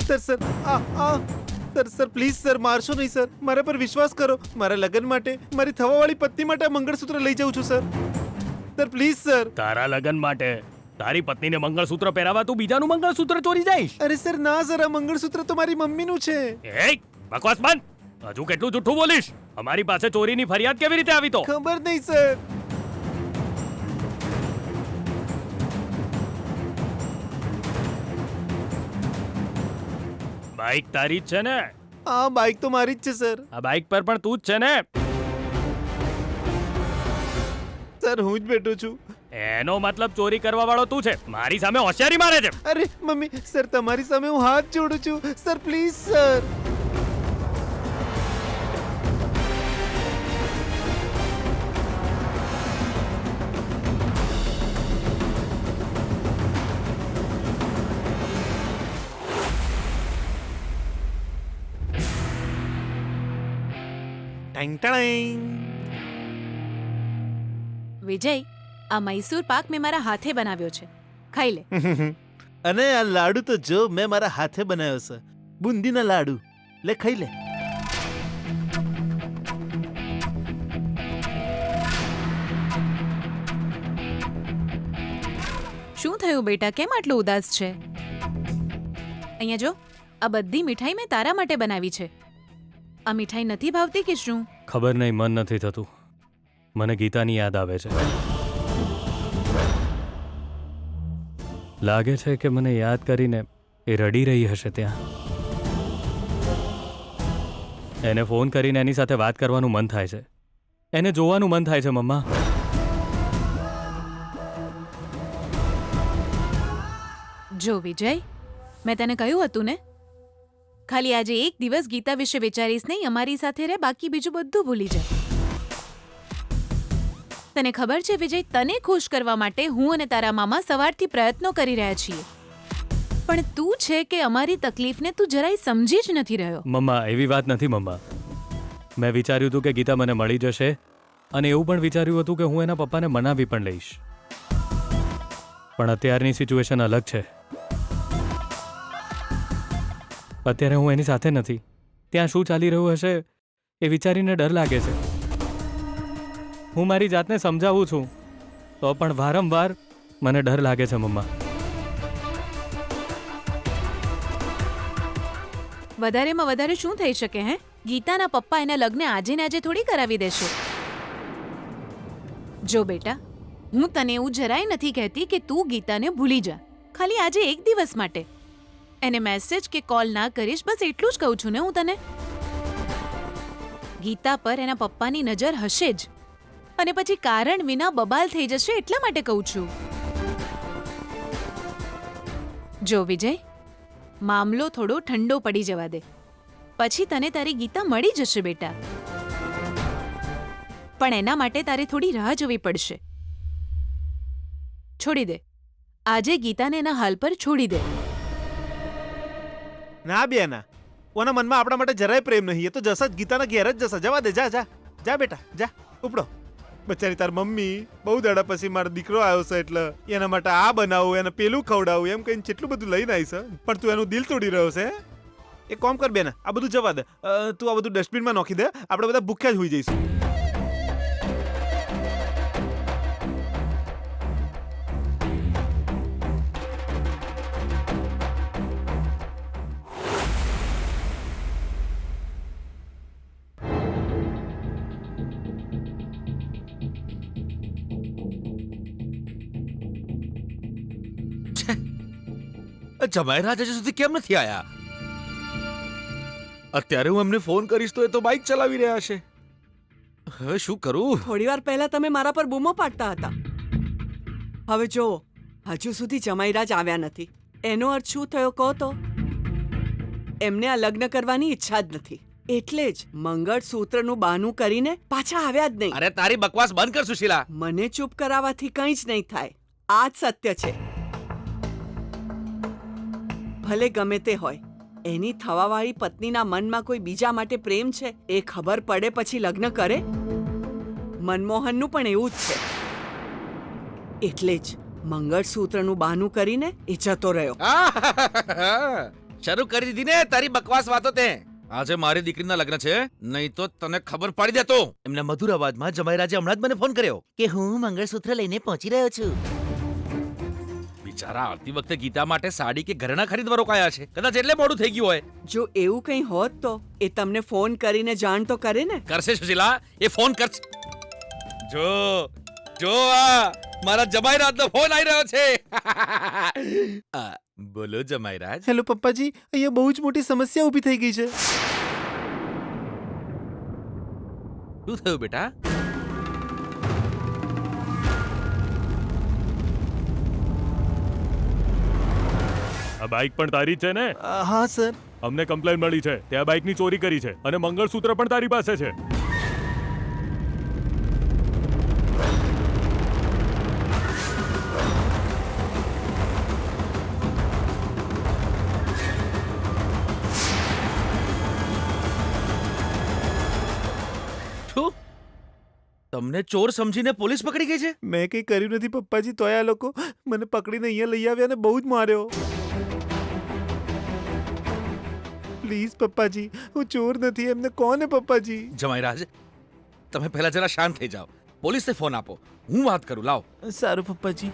Sir sir sir please sir મારશો નહીં sir, મારા પર વિશ્વાસ કરો. મારા લગ્ન માટે, મારી થવાવાળી પત્ની માટે આ મંગળસૂત્ર લઈ જાઉં છું સર. Sir please sir. તારા લગન માટે તારી પત્નીને મંગળસૂત્ર પહેરાવા તું બીજાનું મંગળસૂત્ર ચોરી જઈશ? અરે સર ના સર, આ મંગળસૂત્ર તો મારી મમ્મીનું છે. એ બકવાસ બંધ. હજુ કેટલું જુઠ્ઠું બોલીશ? અમારી પાસે ચોરીની ફરિયાદ કેવી રીતે આવી? તો ખબર નહીં સર. બાઇક તારી જ છે ને? આ બાઇક તો મારી જ છે સર. આ બાઇક પર પણ તું જ છે ને? સર હું જ બેઠો છું. એનો મતલબ ચોરી કરવા વાળો તું છે. મારી સામે હોશિયારી મારે છે. અરે મમ્મી સર, તમારી સામે હું હાથ જોડું છું sir, please sir. Tying tying. વિજય, આ મૈસૂર પાક મેં મારા હાથે બનાવ્યો છે, ખાઈ લે. અને આ લાડુ તો જો મેં મારા હાથે બનાવ્યો છે, બુંદીના લાડુ. લે ખાઈ લે. શું થયું બેટા, કેમ આટલો ઉદાસ છે? અહીંયા જો, આ બધી મીઠાઈ મેં તારા માટે બનાવી છે. આ મીઠાઈ નથી ભાવતી કે શું? ખબર નહીં, મન નથી થતું. મને ગીતાની યાદ આવે છે. લાગે છે કે મને યાદ કરીને એ રડી રહી હશે ત્યાં. એને ફોન કરીને એની સાથે વાત કરવાનું મન થાય છે. એને જોવાનું મન થાય છે. મમ્મા, જો વિજય, મેં તને કહ્યું હતું ને, ખાલી આજે એક દિવસ ગીતા વિશે વિચારીશ નહીં, અમારી સાથે રહે, બાકી બીજું બધું ભૂલી જાય. તને ખબર છે વિજય, તને ખુશ કરવા માટે હું અને તારા મામા સવારથી પ્રયત્નો કરી રહ્યા છીએ, પણ તું છે કે અમારી તકલીફને તું જરાય સમજી જ નથી રહ્યો. મમ્મા એવી વાત નથી. મમ્મા, મેં વિચાર્યું હતું કે ગીતા મને મળી જશે, અને એવું પણ વિચાર્યું હતું કે હું એના પપ્પાને મનાવી પણ લઈશ, પણ અત્યારની સિચ્યુએશન અલગ છે. અત્યારે હું એની સાથે નથી. ત્યાં શું ચાલી રહ્યું હશે એ વિચારીને ડર લાગે છે. હું મારી જાતને સમજાવું છું તો પણ વારંવાર મને ડર લાગે છે. મમ્મા, વધારેમાં વધારે શું થઈ શકે? હે, ગીતાના પપ્પા એના લગ્ન આજે ને આજે થોડી કરાવી દેશે. જો બેટા, હું તને એવું જરાય નથી કહેતી કે તું ગીતાને ભૂલી જા, ખાલી આજે એક દિવસ માટે એને મેસેજ કે કોલ ના કરીશ, બસ એટલું જ કહું છું ને હું તને. ગીતા પર એના પપ્પાની નજર હશે જ, અને પછી કારણ વિના બબાલ થઈ જશે, એટલા માટે કહું છું. જો વિજય, મામલો થોડો ઠંડો પડી જવા દે, પછી તને તારી ગીતા મળી જશે બેટા. પણ એના માટે તારે થોડી રાહ જોવી પડશે. છોડી દે આજે ગીતાને એના હાલ પર છોડી દે. ના બેના, ઓના મનમાં આપણા માટે જરાય પ્રેમ નહીં. એ તો જશે જ, ગીતાના ઘેર જ જશે. જવા દે, જા જા જા બેટા, જા ઉપડો. બચારી તાર મમ્મી બહુ દાડા પછી મારો દીકરો આવ્યો છે એટલે એના માટે આ બનાવું, એને પેલું ખવડાવું, એમ કહીને કેટલું બધું લઈને આવી છે, પણ તું એનું દિલ તોડી રહ્યો છે. એક કામ કર બેના, આ બધું જવા દે. તું આ બધું ડસ્ટબિનમાં નાખી દે, આપણે બધા ભૂખ્યા જ હોઈ જઈશું. જમાઈરાજ હજી સુધી કેમ નથી આયા? અત્યારે હું એમને ફોન કરીશ તો એ તો બાઇક ચલાવી રહ્યા છે. હવે શું કરું? થોડીવાર પહેલા તમે મારા પર બૂમો પાડતા હતા. હવે જો હજુ સુધી જમાઈરાજ આવ્યા નથી, એનો અર્થ શું થયો કહો તો? એમને આ લગ્ન કરવાની ઈચ્છા જ નથી, એટલે જ મંગળસૂત્રનું બહાનું કરીને પાછા આવ્યા જ નહીં. અરે તારી બકવાસ બંધ કર સુશીલા. મને ચૂપ કરાવવાથી કંઈ જ નહીં થાય. આ જ સત્ય છે. ભલે ગમે તે હોય, એની થવાવાળી પત્નીના મનમાં કોઈ બીજા માટે પ્રેમ છે એ ખબર પડે પછી લગ્ન કરે? મનમોહનનું પણ એવું જ છે. એટલે જ મંગળસૂત્રનું બહાનું કરીને એ જતો રહ્યો. શરૂ કરી દીધી ને તારી બકવાસ વાતો તે. આજે મારી દીકરીના લગ્ન છે, નહીં તો તને ખબર પાડી દેતો. એમના મધુર અવાજમાં જમાઈરાજે હમણાં જ મને ફોન કર્યો કે હું મંગળસૂત્ર લઈને પહોંચી રહ્યો છું. બિચારા આવતી વખતે ગીતા માટે સાડી કે ઘરેણાં ખરીદવા રોકાયા છે. કદાચ એટલે મોડું થઈ ગયું હોય. જો એવું કંઈ હોત તો એ તમને ફોન કરીને જાણ તો કરે ને. કરશે સુશીલા, એ ફોન કરશે. જો જો આ મારા જમાઈરાજનો ફોન આવી રહ્યો છે. બોલો જમાઈરાજ. હેલો પપ્પાજી, અહીંયા બહુ જ મોટી સમસ્યા ઊભી થઈ ગઈ છે. શું થયું બેટા? આ બાઇક પણ તારી જ છે ને? હા સર. અમને કમ્પ્લેન મળી છે તે આ બાઇકની ચોરી કરી છે અને મંગળસૂત્ર પણ તારી પાસે છે. શું? તમને ચોર સમજીને પોલીસ પકડી ગઈ છે? મેં કંઈ કર્યું નથી પપ્પાજી, તોય આ લોકો મને પકડીને અહીંયા લઈ આવ્યા અને બહુ જ માર્યો. પ્લીઝ પપ્પાજી, હું ચોર નથી, એમને કોને પપ્પાજી? જમાઈરાજ, તમે પહેલા જરા શાંત થઈ જાઓ. પોલીસને ફોન આપો, હું વાત કરું. લાવ. સારું પપ્પાજી.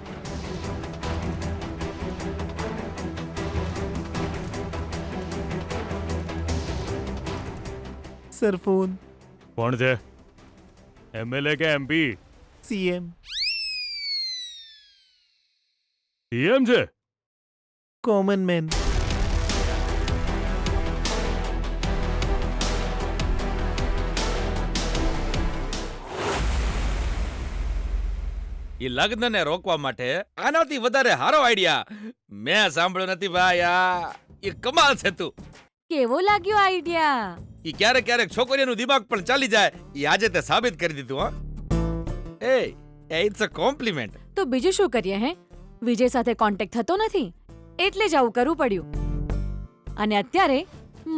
Sir phone. કોણ છે? એમએલએ કે એમપી? સીએમ. સીએમ છે? Common man. એ લગ્નને રોકવા માટે આનાથી વધારે હારો આઈડિયા મેં સાંભળ્યો નથી ભાઈ. આ એ કમાલ છે તું. કેવો લાગ્યો આઈડિયા? એ ક્યારેક ક્યારેક છોકરીઓનું દિમાગ પણ ચાલી જાય. એ આજે તે સાબિત કરી દીધું. હા, એ ઇટ્સ અ કોમ્પ્લિમેન્ટ. તો બીજું શું કરીએ હે? વિજય સાથે કોન્ટેક્ટ થતો નથી એટલે જ આવું કરવું પડ્યું. અને અત્યારે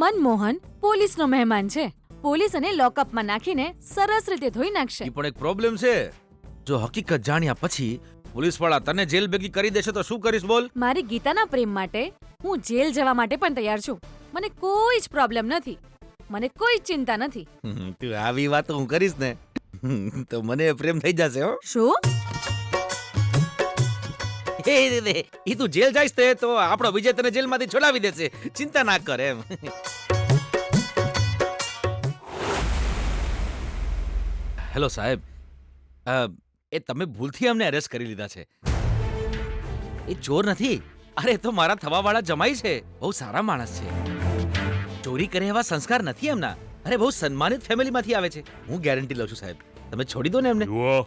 મનમોહન પોલીસનો મહેમાન છે. પોલીસ એને લોકઅપમાં નાખીને સરસ રીતે ધોઈ નાખશે. એ પણ એક પ્રોબ્લેમ છે. જો હકીકત જાણ્યા પછી પોલીસ વાળા તને જેલ ભેગી કરી દેશે તો શું કરીશ બોલ? મારી ગીતાના પ્રેમ માટે હું જેલ જવા માટે પણ તૈયાર છું. મને કોઈ જ પ્રોબ્લેમ નથી, મને કોઈ જ ચિંતા નથી. તું આવી વાત હું કરીશ ને તો મને પ્રેમ થઈ જશે. હો શું? એ તું જેલ જઈશ તે તો આપણો વિજય તને જેલમાંથી છોડાવી દેશે. ચિંતા ના કર એમ. હેલો સાહેબ, એ તમે ભૂલથી અમને અરેસ્ટ કરી લીધા છે. એ ચોર નથી. અરે એ તો મારા થવાવાળા જમાઈ છે. બહુ સારા માણસ છે. ચોરી કરે એવા સંસ્કાર નથી એમના. અરે બહુ સન્માનિત ફેમિલીમાંથી આવે છે. હું ગેરંટી લઉં છું સાહેબ, તમે છોડી દો ને એમને. જુઓ,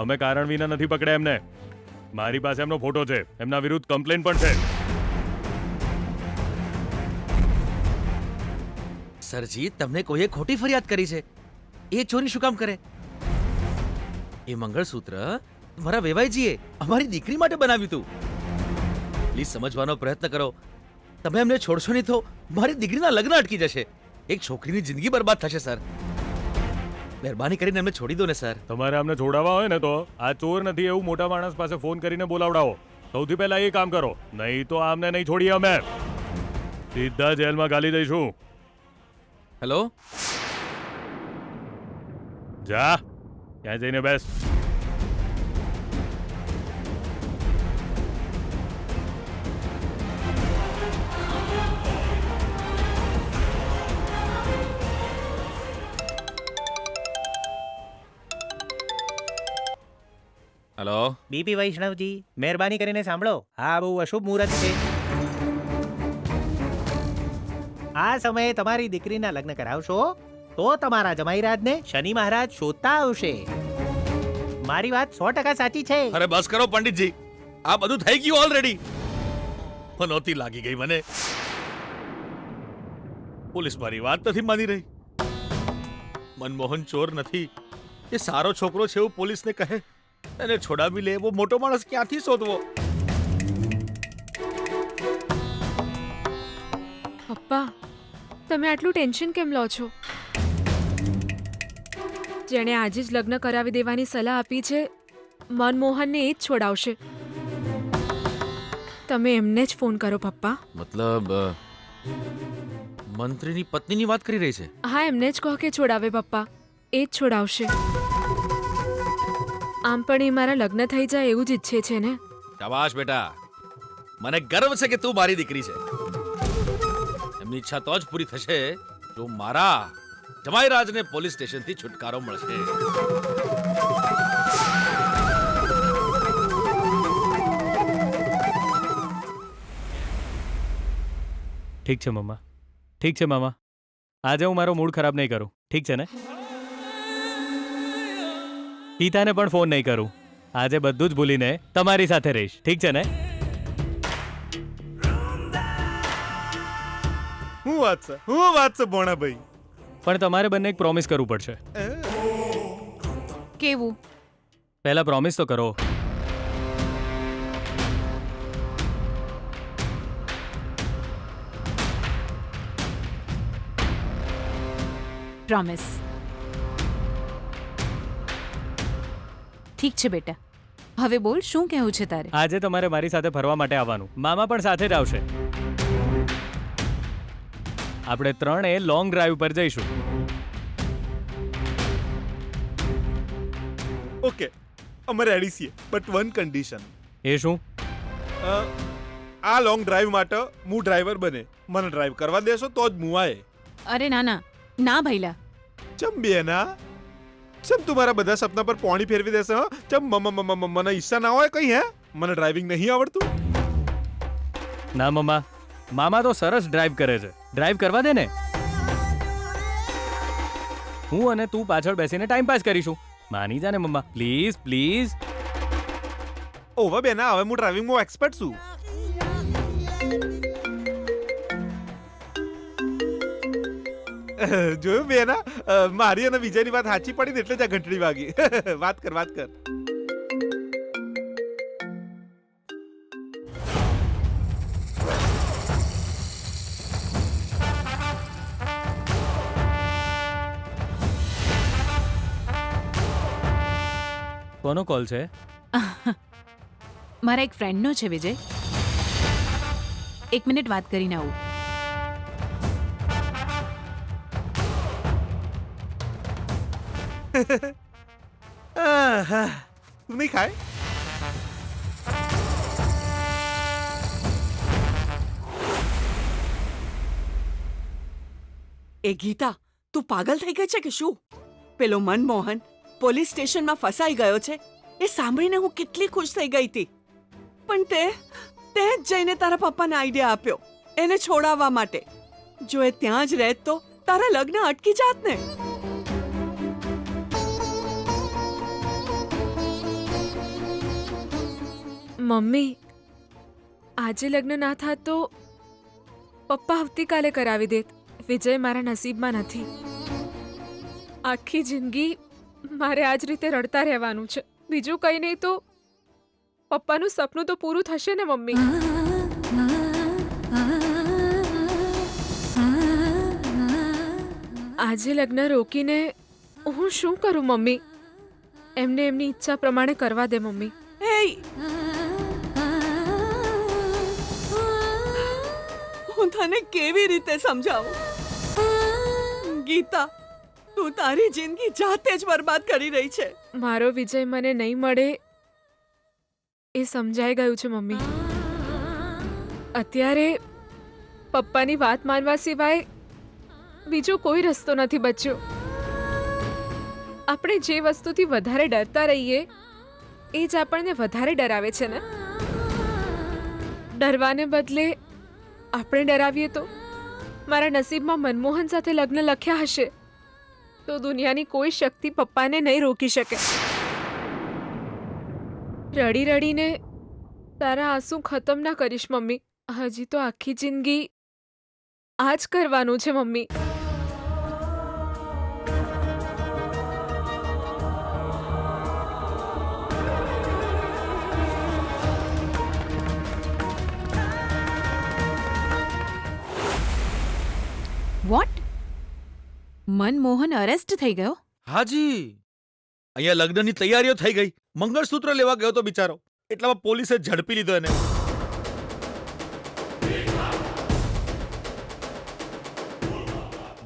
અમે કારણ વિના નથી પકડ્યા એમને. મારી પાસે એમનો ફોટો છે, એમના વિરુદ્ધ કમ્પ્લેન પણ છે. સરજી, તમને કોઈએ ખોટી ફરિયાદ કરી છે. એ ચોરી શું કામ કરે? એ મંગળસૂત્ર મારા વેવાઈજીએ અમારી દીકરી માટે બનાવ્યું હતું. પ્લીઝ સમજવાનો પ્રયત્ન કરો. તમે એમને છોડશો નહીં તો મારી દીકરીના લગ્ન અટકી જશે. એક છોકરીની જિંદગી બરબાદ થશે સર. મહેરબાની કરીને એમને છોડી દો ને સર. તમારે અમને છોડાવવા હોય ને તો આ ચોર નથી એવું મોટા માણસ પાસે ફોન કરીને બોલાવડાવો. સૌથી પહેલા એ કામ કરો, નહીં તો આમને નહીં છોડીએ અમે. સીધા જેલમાં ગાલી દઈશું. હેલો, જા ત્યાં જઈને બેસ. હેલો. બીપી વૈષ્ણવજી, મહેરબાની કરીને સાંભળો. આ બહુ અશુભ મુહૂર્ત છે. આ સમયે તમારી દીકરીના લગ્ન કરાવશો તો તમારા જમાઈરાજને શનિ મહારાજ શોધતા આવશે. મારી વાત 100% સાચી છે. અરે બસ કરો પંડિતજી, આ બધું થઈ ગયું ઓલરેડી. મનોતી લાગી ગઈ મને. પોલીસ મારી વાત નથી માની રહી. મનમોહન ચોર નથી, એ સારો છોકરો છે એવું પોલીસને કહે. એને છોડાવી લે એવો મોટો માણસ ક્યાંથી શોધવો? પપ્પા, તમે આટલું ટેન્શન કેમ લો છો? જેણે આજે જ લગ્ન કરાવી દેવાની સલાહ આપી છે, મનમોહનને એ જ છોડાવશે. તમે એમને જ ફોન કરો પપ્પા. મતલબ મંત્રીની પત્નીની વાત કરી રહી છે. હા એમને જ કહો કે છોડાવે પપ્પા, એ જ છોડાવશે. આમ પણ એ મારા લગ્ન થઈ જાય એવું જ ઈચ્છે છે ને. શાબાશ બેટા, મને ગર્વ છે કે તું મારી દીકરી છે. એમની ઈચ્છા તો જ પૂરી થશે જો મારા જમાઈરાજને પોલીસ સ્ટેશનથી છુટકારો મળશે. ઠીક છે મમ્મા, ઠીક છે મામા. આજે હું મારો મૂડ ખરાબ નહીં કરું, ઠીક છે ને? ગીતાને પણ ફોન નહીં કરું. આજે બધું જ ભૂલીને તમારી સાથે રહીશ, ઠીક છે ને? હું વાત છે ભોણાભાઈ. પણ તમારે બંને એક પ્રોમિસ કરવું પડશે. કેવું? પહેલા પ્રોમિસ તો કરો. પ્રોમિસ. ઠીક છે બેટા, હવે બોલ શું કહેવું છે તારે? આજે તમારે મારી સાથે ફરવા માટે આવવાનું. મામા પણ સાથે જ આવશે. આપણે ત્રણે લોંગ ડ્રાઈવ પર જઈશું. ઓકે, અમે રેડી છીએ, બટ વન કન્ડિશન. એ શું? આ લોંગ ડ્રાઈવ માટે હું ડ્રાઈવર બને, મને ડ્રાઈવ કરવા દેશો તો જ હું આયે. અરે ના ના ના ભૈલા, ચમ બેના, ચમ તું મારા બધા સપના પર પાણી ફેરવી દેશે? હા, ચમ મને ઈચ્છા ના હોય કઈ? હે, મને ડ્રાઇવિંગ નહીં આવડતું. ના મમ્મા, મામા તો સરસ ડ્રાઈવ કરે છે. ડ્રાઈવ કરવા દે ને. હું અને તું પાછળ બેસીને ટાઈમ પાસ કરીશું. માની જા ને મમ્મા, પ્લીઝ પ્લીઝ. ઓવા બેના, હવે હું ડ્રાઇવિંગમાં એક્સપર્ટ છું. જોયું બેના, મારી અને વિજયની વાત સાચી પડી ને એટલે જ આ ઘંટડી વાગી. વાત કર. કોનો કોલ છે? મારા એક ફ્રેન્ડનો છે વિજય. 1 મિનિટ વાત કરીને આવું. તું નહીં ખાય? એ ગીતા, તું પાગલ થઈ ગઈ છે કે શું? પેલો મનમોહન પોલીસ સ્ટેશનમાં ફસાઈ ગયો છે એ સાંભળીને હું કેટલી ખુશ થઈ ગઈ હતી. પણ તે જ જઈને તારા પપ્પાને આઈડિયા આપ્યો એને છોડાવવા માટે. જો એ ત્યાં જ રહેત તો તારા લગ્ન અટકી જાત ને. મમ્મી, આજે લગ્ન ના થાત તો પપ્પા આવતીકાલે કરાવી દેત. વિજય મારા નસીબમાં નથી. આખી જિંદગી મારે આ જ રીતે રડતા રહેવાનું છે. બીજું કંઈ નહીં તો પપ્પાનું સપનું તો પૂરું થશે ને મમ્મી. આજે લગ્ન રોકીને હું શું કરું મમ્મી? એમને એમની ઈચ્છા પ્રમાણે કરવા દે મમ્મી. હું તને કેવી રીતે સમજાવું? ગીતા, તું તારી જિંદગી જાતે જ બરબાદ કરી રહી છે. મારો વિજય મને નહીં મળે એ સમજાઈ ગયું છે મમ્મી. અત્યારે પપ્પાની વાત માનવા સિવાય બીજો કોઈ રસ્તો નથી બચ્યો. આપણે જે વસ્તુથી વધારે ડરતા રહીએ એ જ આપણને વધારે ડરાવે છે ને. ડરવાને બદલે આપણે ડરાવીએ તો મારા નસીબમાં મનમોહન સાથે લગ્ન લખ્યા હશે તો દુનિયાની કોઈ શક્તિ પપ્પાને નહીં રોકી શકે. રડી રડીને તારા આંસુ ખતમ ના કરીશ મમ્મી. હજી તો આખી જિંદગી આ જ કરવાનું છે મમ્મી. વોટ? મનમોહન અરેસ્ટ થઈ ગયો? હાજી, અહીંયા લગ્નની તૈયારીઓ થઈ ગઈ. મંગળસૂત્ર લેવા ગયો તો બિચારો, એટલામાં પોલીસે ઝડપી લીધો એને.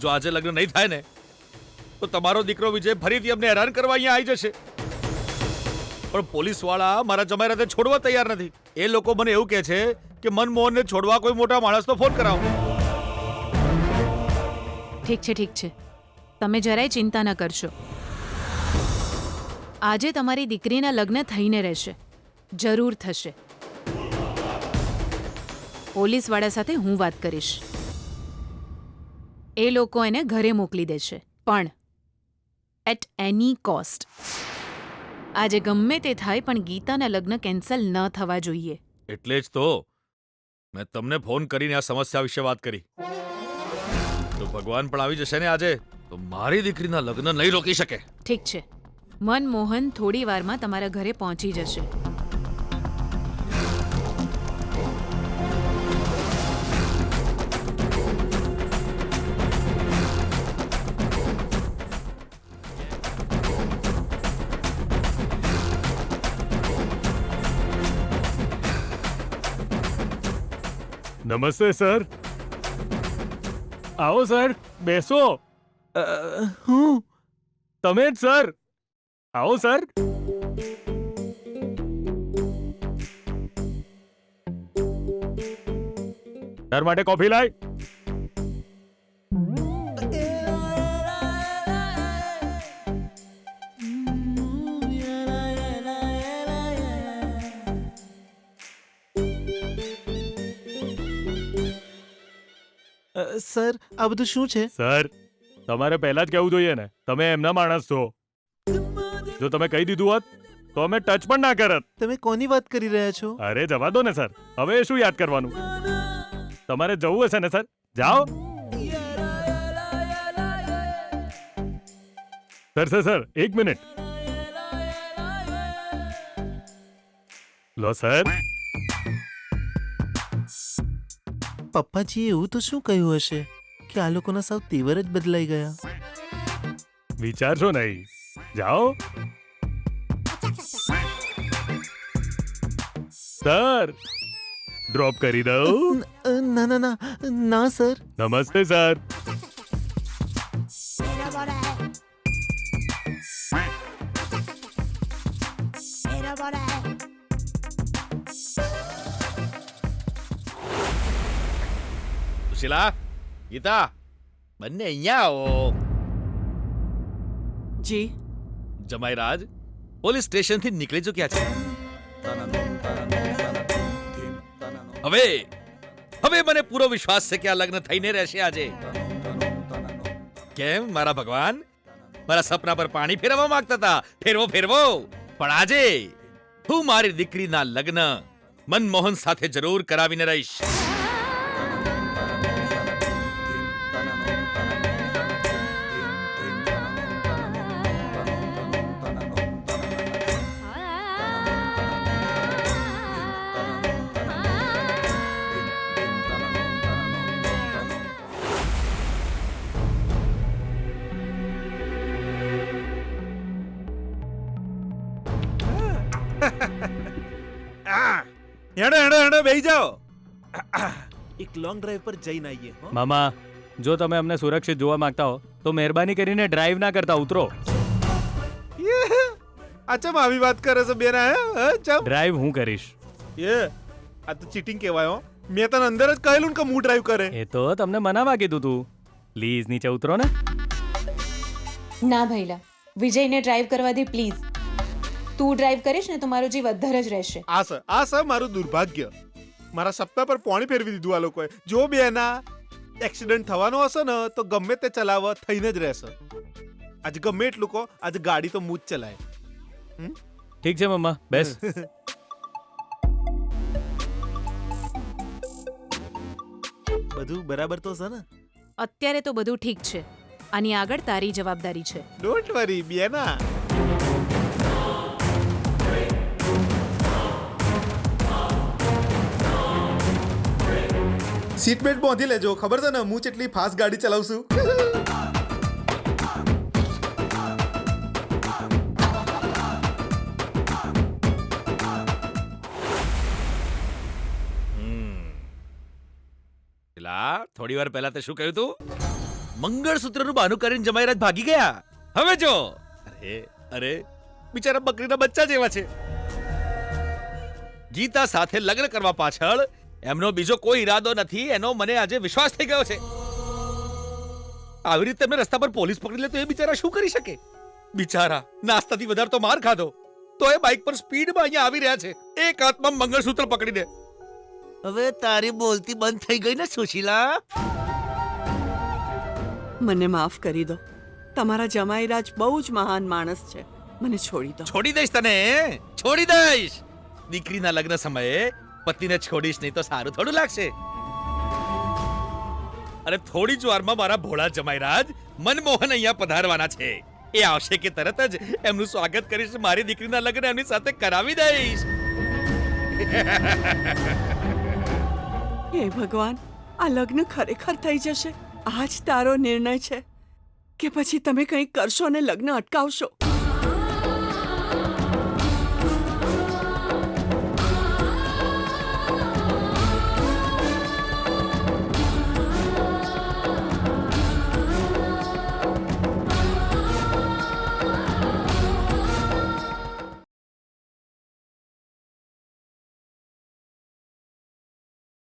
જો આજે લગ્ન નહીં થાય ને તો તમારો દીકરો વિજય ફરીથી અમને હેરાન કરવા અહીંયા આવી જશે. પણ પોલીસ વાળા મારા જમાઈ રાતે છોડવા તૈયાર નથી. એ લોકો મને એવું કહે છે કે મનમોહનને છોડવા કોઈ મોટા માણસનો ફોન કરાવો. ઠીક છે તમે જરાય ચિંતા ન કરશો. આજે તમારી દીકરીના લગ્ન થઈને રહેશે, જરૂર થશે. પોલીસવાળા સાથે હું વાત કરીશ. એ લોકો એને ઘરે મોકલી દેશે, પણ એટ એની કોસ્ટ. આજે ગમે તે થાય પણ ગીતાના લગ્ન કેન્સલ ન થવા જોઈએ. એટલે જ તો મેં તમને ફોન કરીને આ સમસ્યા વિશે વાત કરી. તો ભગવાન પણ આવી જશે ને આજે, તો મારી દીકરીના લગ્ન નહીં રોકી શકે. ઠીક છે, મનમોહન થોડી વારમાં તમારા ઘરે પહોંચી જશે. નમસ્તે સર. આવો સર, બેસો. હું તમે જ સર? આવો સર. સર માટે કોફી લાય. સર આ બધું શું છે? સર તમારે પહેલા જ કહેવું જોઈએ ને, તમે એમના માણસ છો. જો તમે કહી દીધું હોત તો અમે ટચ પણ ના કરત. તમે કોની વાત કરી રહ્યા છો? અરે જવા દો ને સર, હવે શું યાદ કરવાનું. તમારે જવું હશે ને સર, જાઓ. સર એક મિનિટ. લો સર. પપ્પાજીએ એવું તો શું કહ્યું હશે કે આ લોકોના સાવ તેવર જ બદલાઈ ગયા? વિચારશો નહીં, જાઓ. સર ડ્રોપ કરી દઉં? ના ના ના ના સર. નમસ્તે સર. સુશીલા, ગીતા, બંને અહીંયા આવો. જી જમાઈરાજ પોલીસ સ્ટેશનથી નીકળી ચૂક્યા છે. હવે મને પૂરો વિશ્વાસ છે કે આ લગ્ન થઈને રહેશે આજે. કેમ મારા ભગવાન, મારા સપના પર પાણી ફેરવવા માંગતા હતા? ફેરવો પણ આજે હું મારી દીકરીના લગ્ન મનમોહન સાથે જરૂર કરાવીને રહીશ. હેડો બેહી જાઓ. એક લોંગ ડ્રાઈવ પર જઈને આવીએ. હો? મામા, જો તમે અમને સુરક્ષિત જોવા માંગતા હો તો મહેરબાની કરીને ડ્રાઈવ ના કરતા, ઉતરો. અચ્છા આવી વાત કરે છે બેના? ચમ ડ્રાઈવ હું કરીશ. આ તો ચીટિંગ કહેવાય. હો, મેં તને અંદર જ કહેલું ને કે હું ડ્રાઈવ કરે. એ તો તમને મનાવા કીધું તું. પ્લીઝ નીચે ઉતરો ને. ના ભૈલા, વિજયને ડ્રાઈવ કરવા દે પ્લીઝ. તું ડ્રાઈવ કરીશ ને તો મારો જીવ અદ્ધર જ રહેશે. આ સર મારું દુર્ભાગ્ય. મારા સપના પર પાણી ફેરવી દીધું આ લોકોએ. જો બેના એક્સિડન્ટ થવાનો હશે ને તો ગમે તે ચલાવ થઈને જ રહેશે. આજે ગમે એટલું કહો, આજે ગાડી તો હું જ ચલાય. ઠીક છે મમ્મા, બેસ. બધું બરાબર તો છે ને? અત્યારે તો બધું ઠીક છે. આની આગળ તારી જવાબદારી છે. ડોન્ટ વરી બેના. સીટ બેલ્ટ બાંધી લેજો. ખબર છે ને હું કેટલી ફાસ્ટ ગાડી ચલાવશું. પેલા થોડી વાર પહેલા તે શું કહ્યું તું? મંગળસૂત્રનું બહાનું કરીને જમાઈરાજ ભાગી ગયા. હવે જો અરે અરે બિચારા બકરીના બચ્ચા જેવા છે. ગીતા સાથે લગ્ન કરવા પાછળ એમનો બીજો કોઈ ઈરાદો નથી એનો મને આજે વિશ્વાસ થઈ ગયો છે. આવી રીતે એમને રસ્તા પર પોલીસ પકડી લે તો એ બિચારા શું કરી શકે? બિચારા નાસ્તાથી વધારે તો માર ખાધો તો એ બાઇક પર સ્પીડમાં અહીંયા આવી રહ્યા છે, એક હાથમાં મંગળસૂત્ર પકડીને. હવે તારી બોલતી બંધ થઈ ગઈ ને સુશીલા? મને માફ કરી દો. તમારા જમાઈરાજ બહુ જ મહાન માણસ છે. મને છોડી દો. છોડી દઈશ તને, છોડી દઈશ. દીકરીના લગ્ન સમયે પતિને છોડીશ નહીં તો સારું થોડું લાગશે. અરે થોડી જ વારમાં મારા ભોળા જમાઈરાજ મનમોહન અહીંયા પધારવાના છે. એ આવશે કે તરત જ એમનું સ્વાગત કરીશ, મારી દીકરીના લગ્ન એમની સાથે કરાવી દઈશ. હે ભગવાન, આ લગ્ન ખરેખર થઈ જશે? આ જ તારો નિર્ણય છે કે પછી તમે કંઈક કરશો અને લગ્ન અટકાવશો?